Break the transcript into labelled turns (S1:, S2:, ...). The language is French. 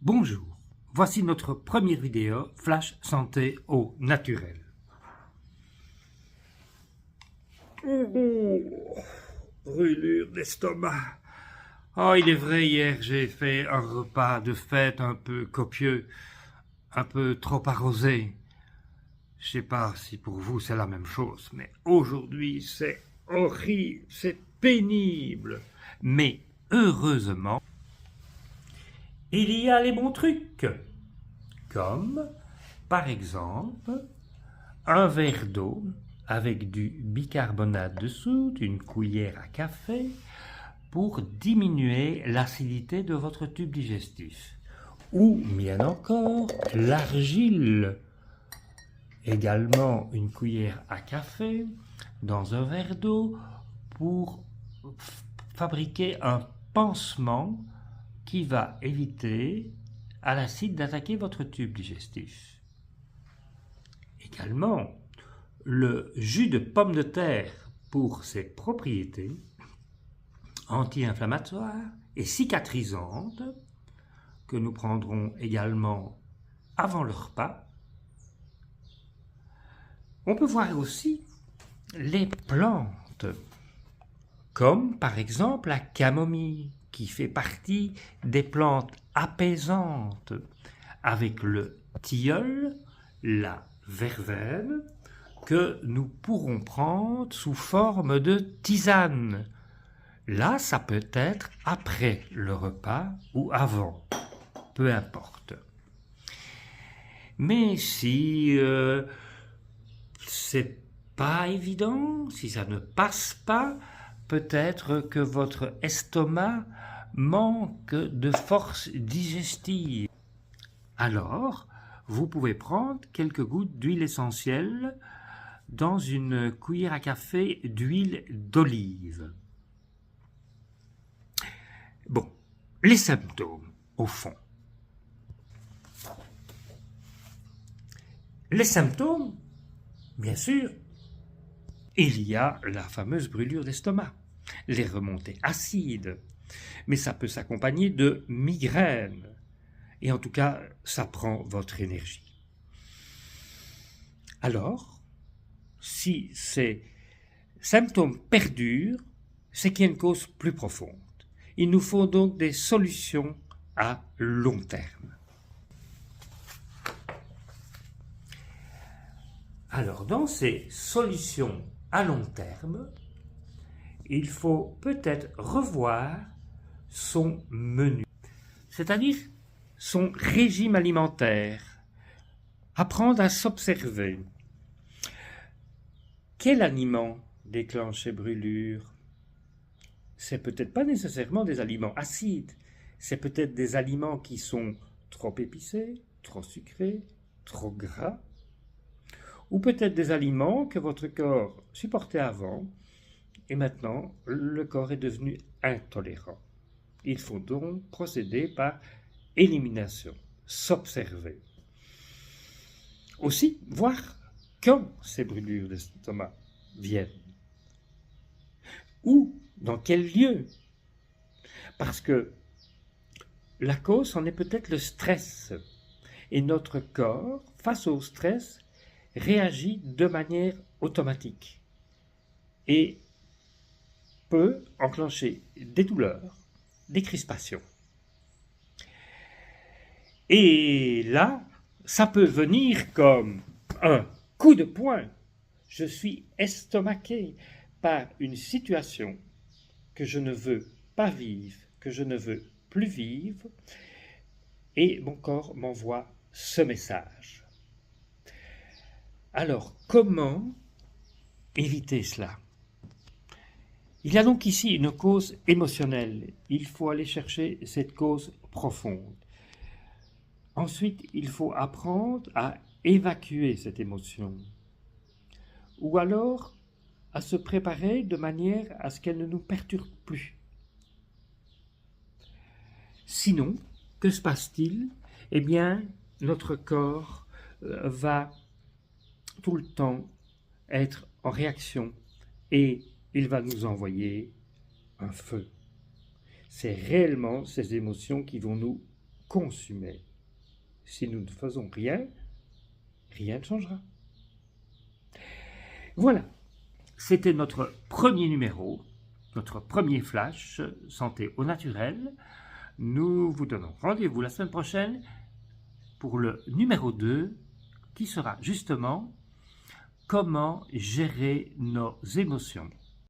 S1: Bonjour, voici notre première vidéo Flash Santé au naturel. Brûlure d'estomac. Oh, il est vrai, hier j'ai fait un repas de fête un peu copieux, un peu trop arrosé. Je sais pas si pour vous c'est la même chose, mais aujourd'hui c'est horrible, c'est pénible. Mais heureusement, il y a les bons trucs, comme par exemple un verre d'eau avec du bicarbonate de soude, une cuillère à café, pour diminuer l'acidité de votre tube digestif. Ou bien encore l'argile, également une cuillère à café dans un verre d'eau pour fabriquer un pansement qui va éviter à l'acide d'attaquer votre tube digestif. Également, le jus de pomme de terre pour ses propriétés anti-inflammatoires et cicatrisantes que nous prendrons également avant le repas. On peut voir aussi les plantes, comme par exemple la camomille, qui fait partie des plantes apaisantes, avec le tilleul, la verveine, que nous pourrons prendre sous forme de tisane. Là, ça peut être après le repas ou avant, peu importe. Mais si c'est pas évident, si ça ne passe pas, peut-être que votre estomac manque de force digestive. Alors, vous pouvez prendre quelques gouttes d'huile essentielle dans une cuillère à café d'huile d'olive. Bon, les symptômes, au fond. Les symptômes, bien sûr, il y a la fameuse brûlure d'estomac, les remontées acides, mais ça peut s'accompagner de migraines, et en tout cas, ça prend votre énergie. Alors, si ces symptômes perdurent, c'est qu'il y a une cause plus profonde. Il nous faut donc des solutions à long terme. Alors, dans ces solutions à long terme, il faut peut-être revoir son menu, c'est-à-dire son régime alimentaire, apprendre à s'observer. Quel aliment déclenche ces brûlures? C'est peut-être pas nécessairement des aliments acides, c'est peut-être des aliments qui sont trop épicés, trop sucrés, trop gras, ou peut-être des aliments que votre corps supportait avant, et maintenant le corps est devenu intolérant. Il faut donc procéder par élimination, s'observer. Aussi, voir quand ces brûlures d'estomac viennent. Où, dans quel lieu? Parce que la cause en est peut-être le stress. Et notre corps, face au stress, réagit de manière automatique et peut enclencher des douleurs, des crispations. Et là, ça peut venir comme un coup de poing. Je suis estomaqué par une situation que je ne veux pas vivre, que je ne veux plus vivre, et mon corps m'envoie ce message. Alors, comment éviter cela? Il y a donc ici une cause émotionnelle. Il faut aller chercher cette cause profonde. Ensuite, il faut apprendre à évacuer cette émotion, ou alors à se préparer de manière à ce qu'elle ne nous perturbe plus. Sinon, que se passe-t-il? Eh bien, notre corps va tout le temps être en réaction et il va nous envoyer un feu. C'est réellement ces émotions qui vont nous consumé. Si nous ne faisons rien, rien ne changera. Voilà, c'était notre premier numéro, notre premier flash santé au naturel. Nous vous donnons rendez-vous la semaine prochaine pour le numéro 2 qui sera justement comment gérer nos émotions.